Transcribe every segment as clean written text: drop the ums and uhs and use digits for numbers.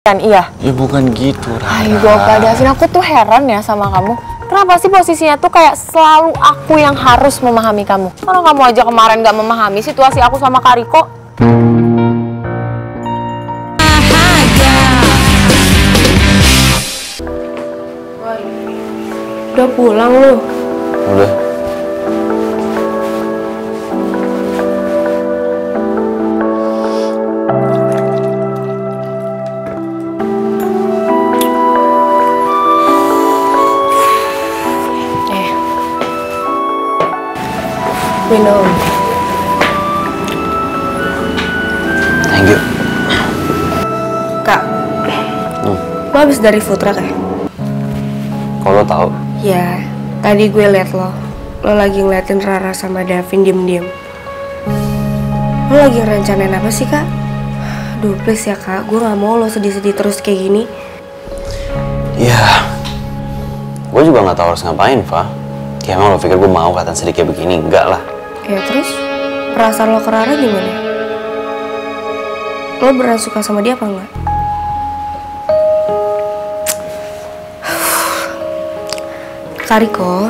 Kan iya? Ya bukan gitu, Rara. Ayo Kak Davin, aku tuh heran ya sama kamu. Kenapa sih posisinya tuh kayak selalu aku yang harus memahami kamu? Karena kamu aja kemarin gak memahami situasi aku sama Kak Riko. Udah pulang lu? Udah. Minum. Thank you. Kak, lo habis dari food truck ya? Kok lo tau? Ya, tadi gue liat lo lagi ngeliatin Rara sama Davin diem-diem. Lo lagi rencanain apa sih, Kak? Duh, please ya, Kak. Gue gak mau lo sedih-sedih terus kayak gini. Ya, gue juga gak tahu harus ngapain, Fa. Ya emang lo pikir gue mau kelihatan sedih kayak begini? Enggak lah. Ya terus, perasaan lo ke Rara gimana? Lo beneran suka sama dia apa enggak? Kak Riko,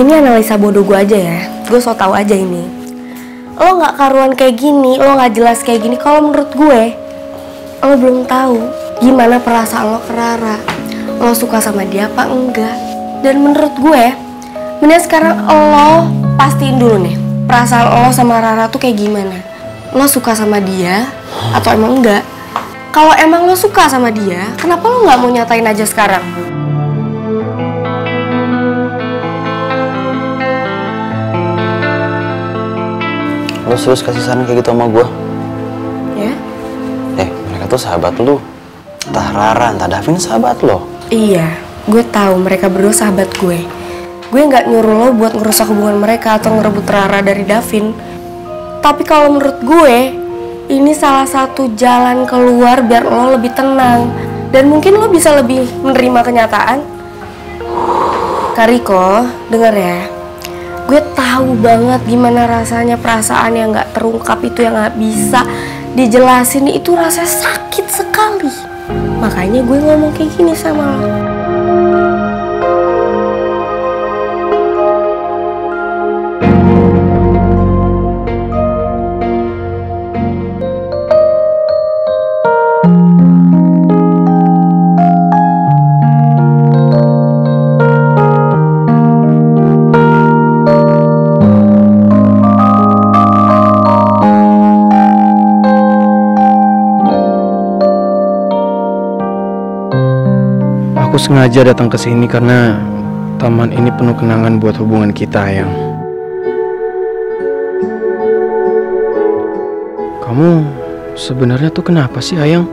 ini analisa bodoh gue aja ya. Gue so tau aja ini. Lo gak karuan kayak gini, lo gak jelas kayak gini. Kalau menurut gue, lo belum tahu gimana perasaan lo ke Rara. Lo suka sama dia apa enggak? Dan menurut gue, mending sekarang lo pastiin dulu nih, perasaan lo sama Rara tuh kayak gimana. Lo suka sama dia atau emang enggak? Kalau emang lo suka sama dia, kenapa lo gak mau nyatain aja sekarang? Lo serius kasih saran kayak gitu sama gue? Ya? Mereka tuh sahabat lo. Entah Rara, entah Davin sahabat lo. Iya, gue tahu mereka berdua sahabat gue. Gue nggak nyuruh lo buat ngerusak hubungan mereka atau ngerebut Rara dari Davin. Tapi kalau menurut gue, ini salah satu jalan keluar biar lo lebih tenang. Dan mungkin lo bisa lebih menerima kenyataan. Kak Riko, denger ya. Gue tahu banget gimana rasanya perasaan yang nggak terungkap itu, yang nggak bisa dijelasin, itu rasanya sakit sekali. Makanya gue ngomong kayak gini sama lo. Aku sengaja datang ke sini karena taman ini penuh kenangan buat hubungan kita, Ayang. Kamu sebenarnya tuh kenapa sih, Ayang?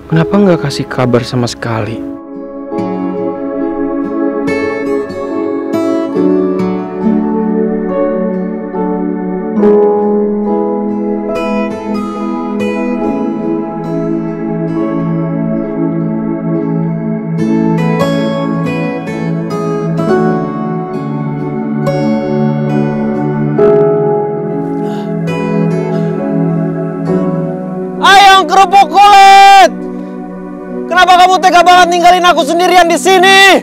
Kenapa nggak kasih kabar sama sekali? Kerupuk kulit, kenapa kamu tega banget ninggalin aku sendirian di sini?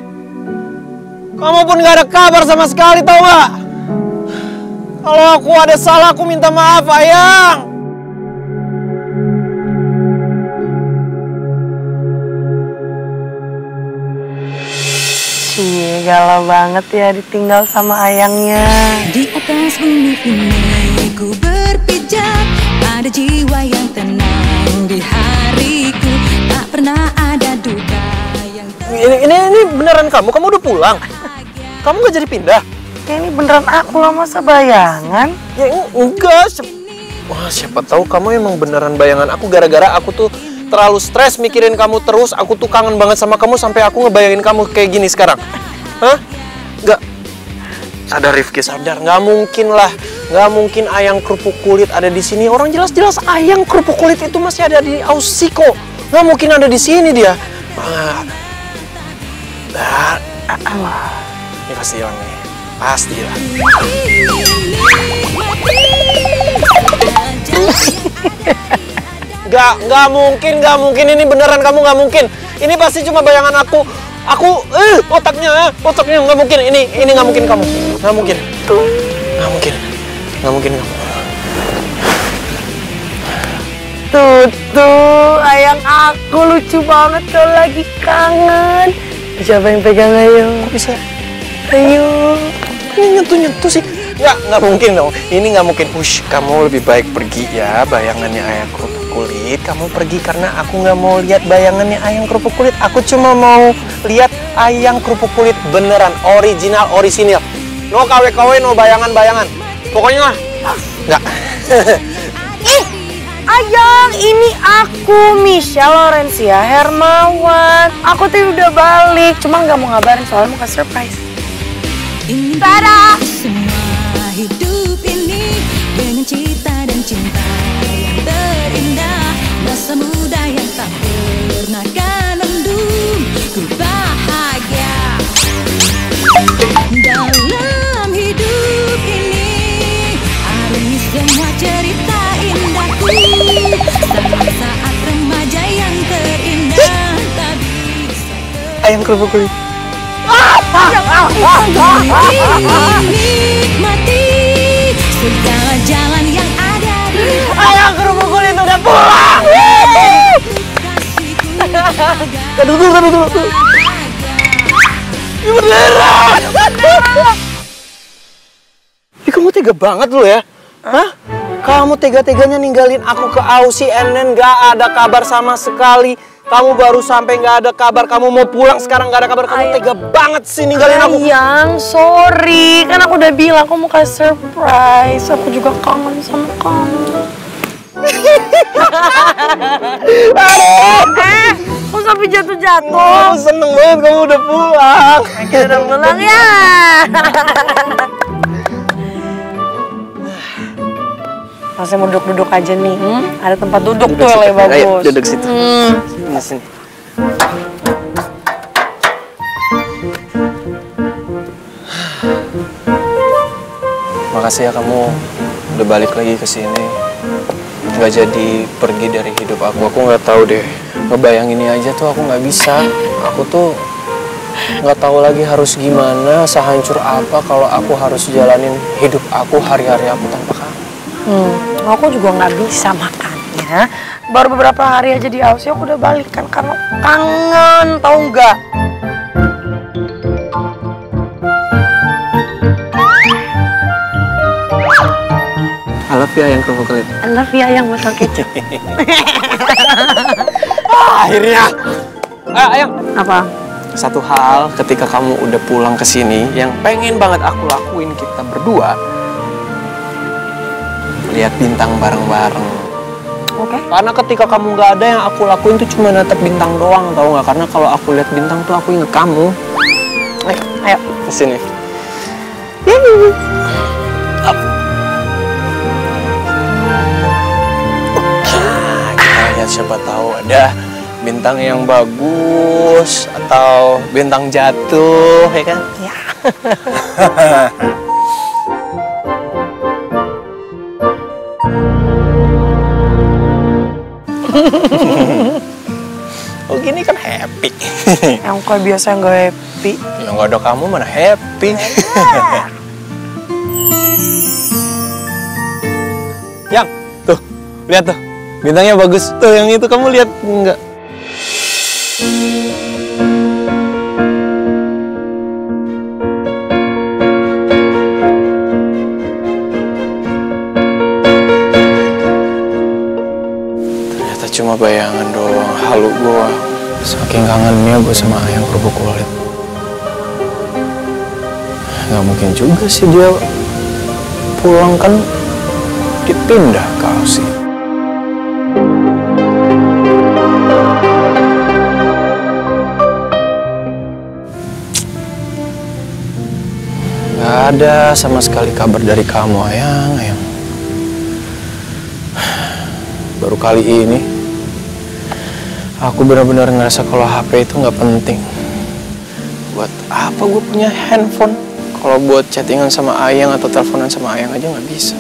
Kamu pun gak ada kabar sama sekali, tau gak? Kalau aku ada salah, aku minta maaf, Ayang. Cie, galau banget ya ditinggal sama ayangnya. Di atas bumi ini ku berpijak, ada jiwa yang tenang di hariku, tak pernah ada duka yang Ini beneran kamu udah pulang? Kamu gak jadi pindah? Ya, ini beneran aku lah, masa bayangan? Ya enggak. Wah, siapa tahu kamu emang beneran bayangan aku gara-gara aku tuh terlalu stres mikirin kamu terus. Aku tuh kangen banget sama kamu sampai aku ngebayangin kamu kayak gini sekarang. Hah? Enggak. Sadar Rifki, sadar. Nggak mungkin lah. Nggak mungkin Ayang kerupuk kulit ada di sini. Orang jelas-jelas Ayang kerupuk kulit itu masih ada di Aussie kok. Nggak mungkin ada di sini dia. Ini pasti hilang nih. Pasti lah. Nggak mungkin. Ini beneran kamu nggak mungkin. Ini pasti cuma bayangan aku. Otaknya nggak mungkin. Ini nggak mungkin kamu. Nggak mungkin. Nggak mungkin kamu. Tuh, ayang aku lucu banget kalau lagi kangen. Siapa yang pegang ayo? Kok bisa? Ayo. Ini nyentuh sih. Nggak mungkin dong. Ini nggak mungkin. Hush, kamu lebih baik pergi ya. Bayangannya ayang kerupuk kulit. Kamu pergi karena aku nggak mau lihat bayangannya ayang kerupuk kulit. Aku cuma mau lihat ayang kerupuk kulit beneran, orisinil. No KW-KW, no bayangan-bayangan. Pokoknya nggak. Ayang, ini aku Michelle Laurencia Hermawan. Aku tuh udah balik, cuma nggak mau ngabarin soalnya mau kasih surprise. Tada! Semua hidup ini dengan cita dan cinta yang terindah, masa muda yang tak pernah kan mendung, ku bahagia dalam hidup ini. Arungi semua cerita indahku, saat remaja yang terindah, tak bisa Ayang kerupuk kulit. nikmati segala jalan yang ada di Ayang kerupuk kulit udah pulang. Duduk. Ini beneran. Kamu tega banget lu ya? Hah? Kamu tega-teganya ninggalin aku ke Aussie and then gak ada kabar sama sekali. Kamu baru sampai nggak ada kabar. Kamu mau pulang sekarang nggak ada kabar. Kamu tega banget sih ninggalin aku. Ayang, sorry. Kan aku udah bilang aku mau kasih surprise. Aku juga kangen sama kamu. Kok sampai jatuh-jatuh? Aku seneng banget kamu udah pulang. Kita udah pulang ya. Masih mau duduk-duduk aja nih. Ada tempat duduk tuh yang lebih bagus. Ayo, duduk situ. Sini. Makasih ya kamu udah balik lagi ke sini. Nggak jadi pergi dari hidup aku. Aku nggak tahu deh. Ngebayangin ini aja tuh aku nggak bisa. Aku tuh nggak tahu lagi harus gimana, sehancur apa kalau aku harus jalanin hidup aku hari-hari aku tanpa kamu. Aku juga nggak bisa makannya. Baru beberapa hari aja di Aussie aku udah balik kan karena kangen, tau nggak? I love you ayang kerupuk kulit. I love you ayang botol kecap. Akhirnya. Ayang. Apa? Satu hal ketika kamu udah pulang ke sini yang pengen banget aku lakuin kita berdua. Lihat bintang bareng-bareng. Oke. Karena ketika kamu nggak ada, yang aku lakuin tuh cuma natap bintang doang, tau nggak? Karena kalau aku lihat bintang tuh aku inget kamu. Ayo kesini. Kita lihat siapa tahu ada bintang yang bagus atau bintang jatuh, ya kan? Ya. Oh gini kan happy. Yang kayak biasa nggak happy. Yang nggak ada kamu mana happy. Yang tuh lihat tuh bintangnya bagus tuh, yang itu kamu lihat nggak? Cuma bayangan doang, halu gua. Saking kangennya gua sama ayang kerupuk kulit. Gak mungkin juga sih dia pulang, kan dipindah ke Aussie. Gak ada sama sekali kabar dari kamu, ayang. Baru kali ini aku benar-benar ngerasa kalau HP itu nggak penting. Buat apa gue punya handphone kalau buat chattingan sama ayang atau teleponan sama ayang aja nggak bisa.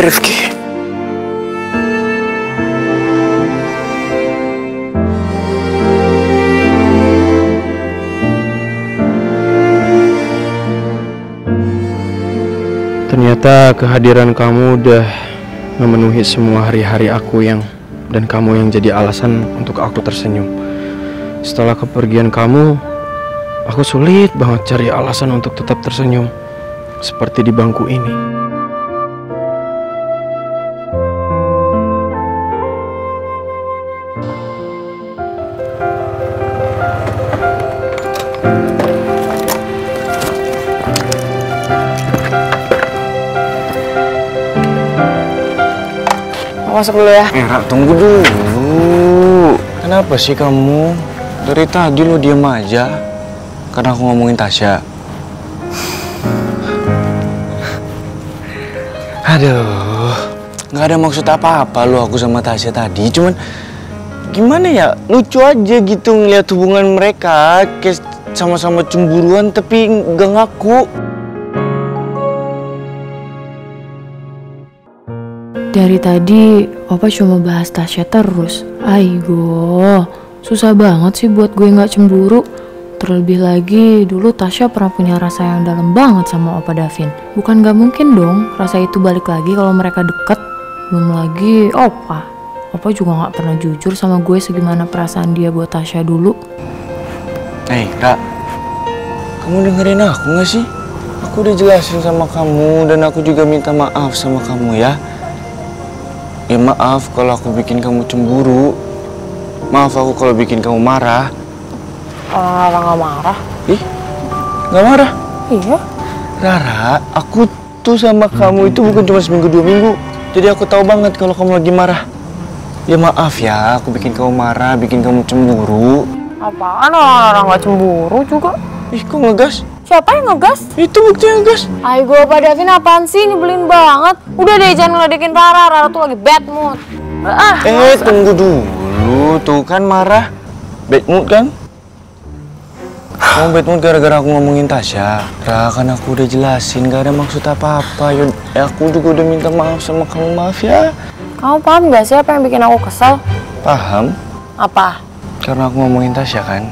Rifki. Ternyata kehadiran kamu udah memenuhi semua hari-hari aku dan kamu yang jadi alasan untuk aku tersenyum. Setelah kepergian kamu, aku sulit banget cari alasan untuk tetap tersenyum, seperti di bangku ini. Masuk dulu ya. Ra, tunggu dulu. Kenapa sih kamu? Dari tadi lo diem aja. Karena aku ngomongin Tasya. Aduh, nggak ada maksud apa-apa lo aku sama Tasya tadi. Cuman gimana ya? Lucu aja gitu ngeliat hubungan mereka kayak sama-sama cemburuan tapi nggak ngaku. Dari tadi, Opa cuma bahas Tasya terus. Aigo, susah banget sih buat gue nggak cemburu. Terlebih lagi, dulu Tasya pernah punya rasa yang dalam banget sama Opa Davin. Bukan gak mungkin dong, rasa itu balik lagi kalau mereka deket. Belum lagi Opa. Opa juga nggak pernah jujur sama gue segimana perasaan dia buat Tasya dulu. Ra, kamu dengerin aku nggak sih? Aku udah jelasin sama kamu dan aku juga minta maaf sama kamu ya. Ya maaf kalau aku bikin kamu cemburu. Maaf aku kalau bikin kamu marah. Rara nggak marah. Ih, nggak marah? Iya. Rara, aku tuh sama kamu itu bukan cuma seminggu 2 minggu. Jadi aku tahu banget kalau kamu lagi marah. Ya maaf ya, aku bikin kamu marah, bikin kamu cemburu. Apaan Rara nggak cemburu juga? Ih, kok ngegas? Siapa yang ngegas? Itu buktinya ngegas. Aigo, Pak Davin apaan sih? Nyebelin banget. Udah deh, jangan ngeledekin Rara. Rara tuh lagi bad mood. Tunggu dulu. Tuh kan marah. Bad mood kan? Kamu bad mood gara-gara aku ngomongin Tasya. Ra, kan aku udah jelasin, gak ada maksud apa-apa. Ya, aku juga udah minta maaf sama kamu, maaf ya. Kamu paham gak sih apa yang bikin aku kesel? Paham? Apa? Karena aku ngomongin Tasya kan?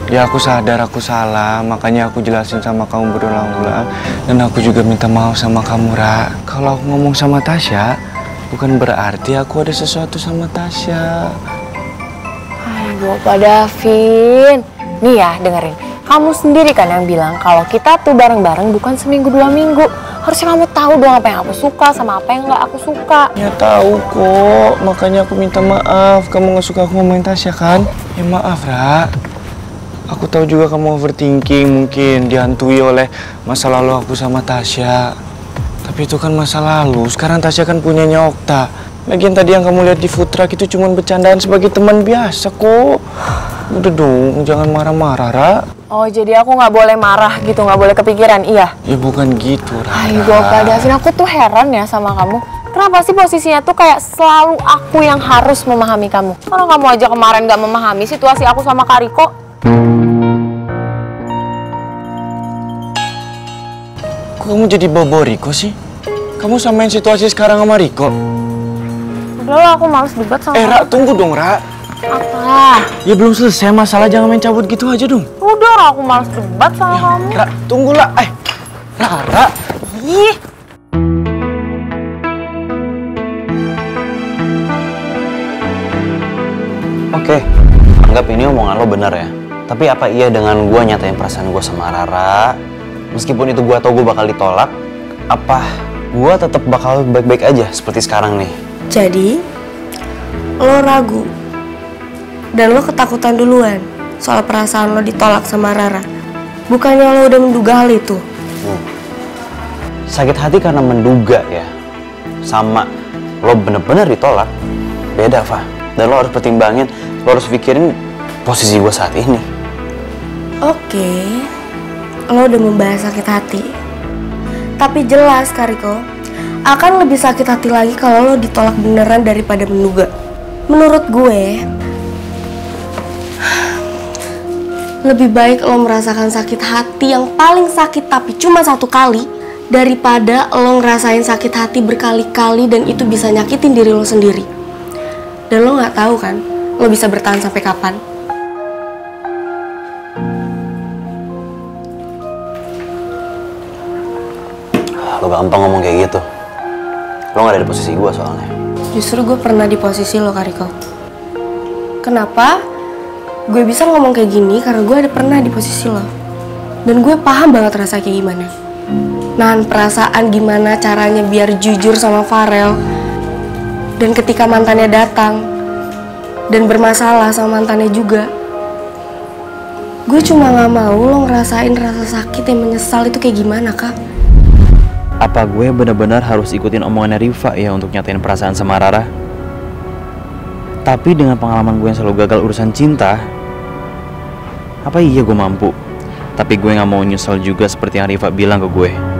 Ya aku sadar aku salah, makanya aku jelasin sama kamu berulang-ulang. Dan aku juga minta maaf sama kamu, Ra. Kalau aku ngomong sama Tasya, bukan berarti aku ada sesuatu sama Tasya. Aigo, Pak Davin. Nih ya, dengerin. Kamu sendiri kan yang bilang kalau kita tuh bareng-bareng bukan seminggu 2 minggu. Harusnya kamu tahu dong apa yang aku suka sama apa yang nggak aku suka. Ya tahu kok, makanya aku minta maaf. Kamu nggak suka aku ngomongin Tasya kan? Ya maaf, Ra. Aku tahu juga kamu overthinking, mungkin dihantui oleh masa lalu aku sama Tasya. Tapi itu kan masa lalu, sekarang Tasya kan punyanya Okta. Lagian tadi yang kamu lihat di food truck itu cuma bercandaan sebagai teman biasa kok. Udah dong, jangan marah-marah, Ra. Oh, jadi aku nggak boleh marah gitu, nggak boleh kepikiran, iya? Ya bukan gitu, Ra. Aigo, Pak Davin, aku tuh heran ya sama kamu. Kenapa sih posisinya tuh kayak selalu aku yang harus memahami kamu? Karena kamu aja kemarin nggak memahami situasi aku sama Kak Riko. Kok kamu jadi bawa Riko sih? Kamu samain situasi sekarang sama Riko? Udahlah, aku males debat sama Ra, tunggu dong, Ra. Apa? Ya belum selesai masalah, jangan main cabut gitu aja dong. Udah, Ra, aku males debat sama kamu. Ra, tunggulah. Ra. Ih. Oke, anggap ini omongan lo bener ya. Tapi apa iya dengan gue nyatain perasaan gue sama Rara, meskipun itu gue tau gue bakal ditolak, apa gue tetap bakal baik-baik aja seperti sekarang nih? Jadi, lo ragu dan lo ketakutan duluan soal perasaan lo ditolak sama Rara. Bukannya lo udah menduga hal itu? Sakit hati karena menduga ya, sama lo bener-bener ditolak, beda, Fah. Dan lo harus pertimbangin, lo harus pikirin posisi gue saat ini. Oke, lo udah membahas sakit hati. Tapi jelas, Kak Riko, akan lebih sakit hati lagi kalau lo ditolak beneran daripada menduga. Menurut gue, lebih baik lo merasakan sakit hati yang paling sakit tapi cuma 1 kali daripada lo ngerasain sakit hati berkali-kali dan itu bisa nyakitin diri lo sendiri. Dan lo nggak tahu kan, lo bisa bertahan sampai kapan. Lo gampang ngomong kayak gitu. Lo gak ada di posisi gue soalnya. Justru gue pernah di posisi lo, Kariko. Kenapa gue bisa ngomong kayak gini? Karena gue pernah di posisi lo. Dan gue paham banget rasa kayak gimana. Nahan perasaan gimana caranya biar jujur sama Farel. Dan ketika mantannya datang dan bermasalah sama mantannya juga, gue cuma gak mau lo ngerasain rasa sakit yang menyesal itu kayak gimana, Kak. Apa gue benar-benar harus ikutin omongannya Riva ya untuk nyatain perasaan sama Rara? Tapi dengan pengalaman gue yang selalu gagal urusan cinta, apa iya gue mampu? Tapi gue gak mau nyesel juga seperti yang Riva bilang ke gue.